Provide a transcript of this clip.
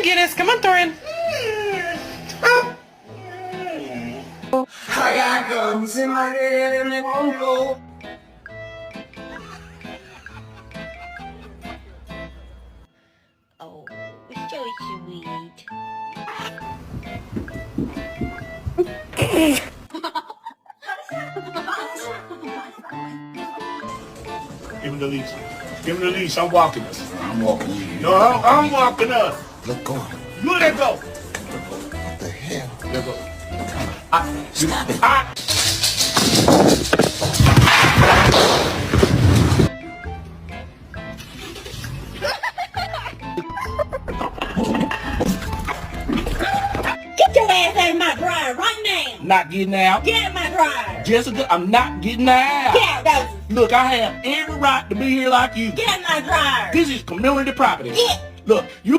on, Guinness. Come on, Thorin. I got guns in my head and they won't go. Oh, so sweet. Give him the leash. Give him the leash. I'm walking us. I'm walking you. No, I'm walking us. Let go. You let go. What the hell? Let go. Stop it. Get your ass out of my dryer right now. Not getting out. Get out of my dryer. Jessica, I'm not getting out. Get out, Dozy. Look, I have every right to be here like you. Get out of my dryer. This is community property. Get. Look, you